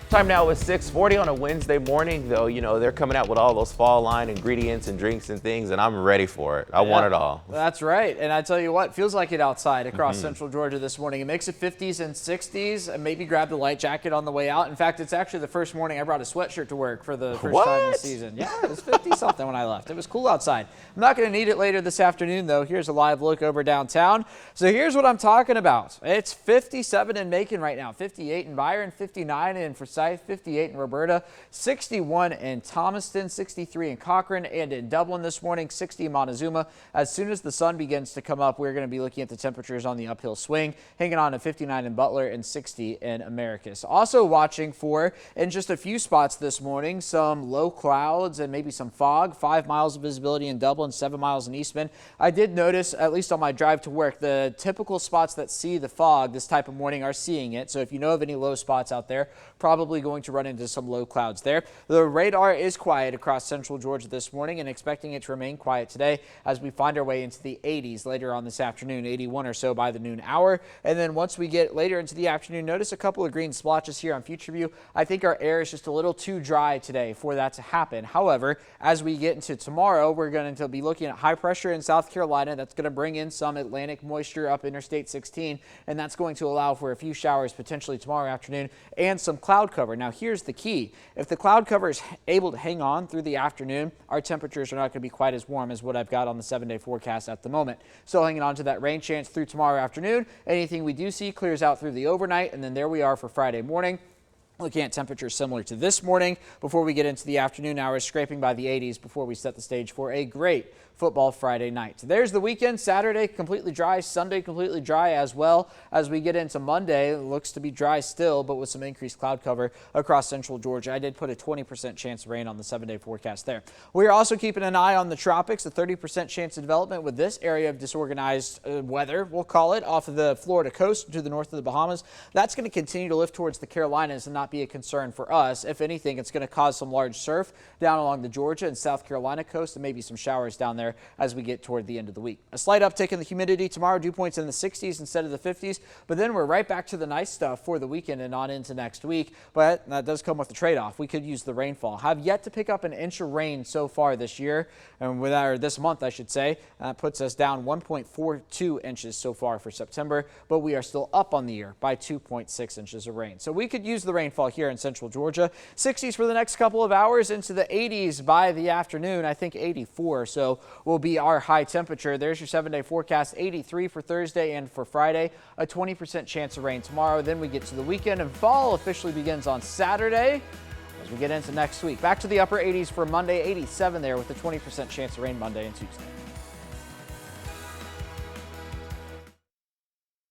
Time now is 6:40 on a Wednesday morning, though. You know, they're coming out with all those fall line ingredients and drinks and things, and I'm ready for it. I want it all. That's right. And I tell you what, feels like it outside across central Georgia this morning. It makes it 50s and 60s, and maybe grab the light jacket on the way out. In fact, it's actually the first morning I brought a sweatshirt to work for the first time this season. Yeah, it was 50-something when I left. It was cool outside. I'm not going to need it later this afternoon, though. Here's a live look over downtown. So here's what I'm talking about. It's 57 in Macon right now, 58 in Byron, 59 in Forsyth, 58 in Roberta, 61 in Thomaston, 63 in Cochran, and in Dublin this morning, 60 in Montezuma. As soon as the sun begins to come up, we're going to be looking at the temperatures on the uphill swing, hanging on to 59 in Butler and 60 in Americus. Also watching for, in just a few spots this morning, some low clouds and maybe some fog. 5 miles of visibility in Dublin, 7 miles in Eastman. I did notice, at least on my drive to work, the typical spots that see the fog this type of morning are seeing it. So if you know of any low spots out there, probably going to run into some low clouds there. The radar is quiet across central Georgia this morning and expecting it to remain quiet today as we find our way into the 80s later on this afternoon, 81 or so by the noon hour. And then once we get later into the afternoon, notice a couple of green splotches here on Future View. I think our air is just a little too dry today for that to happen. However, as we get into tomorrow, we're going to be looking at high pressure in South Carolina. That's going to bring in some Atlantic moisture up Interstate 16, and that's going to allow for a few showers potentially tomorrow afternoon and some cloud cover. Now, here's the key. If the cloud cover is able to hang on through the afternoon, our temperatures are not going to be quite as warm as what I've got on the 7-day forecast at the moment. So hanging on to that rain chance through tomorrow afternoon. Anything we do see clears out through the overnight, and then there we are for Friday morning. Looking at temperatures similar to this morning before we get into the afternoon hours, scraping by the 80s before we set the stage for a great football Friday night. There's the weekend. Saturday completely dry, Sunday completely dry as well. As we get into Monday, it looks to be dry still, but with some increased cloud cover across central Georgia. I did put a 20% chance of rain on the 7-day forecast there. We're also keeping an eye on the tropics, a 30% chance of development with this area of disorganized weather, we'll call it, off of the Florida coast to the north of the Bahamas. That's going to continue to lift towards the Carolinas and not be a concern for us. If anything, it's going to cause some large surf down along the Georgia and South Carolina coast and maybe some showers down there as we get toward the end of the week. A slight uptick in the humidity tomorrow, dew points in the 60s instead of the 50s, but then we're right back to the nice stuff for the weekend and on into next week. But that does come with a trade-off. We could use the rainfall. Have yet to pick up an inch of rain so far this year, and this month, I should say. That puts us down 1.42 inches so far for September, but we are still up on the year by 2.6 inches of rain. So we could use the rainfall here in central Georgia. 60s for the next couple of hours, into the 80s by the afternoon. I think 84 so will be our high temperature. There's your 7-day forecast. 83 for Thursday and for Friday. A 20% chance of rain tomorrow. Then we get to the weekend, and fall officially begins on Saturday as we get into next week. Back to the upper 80s for Monday, 87 there with a 20% chance of rain Monday and Tuesday.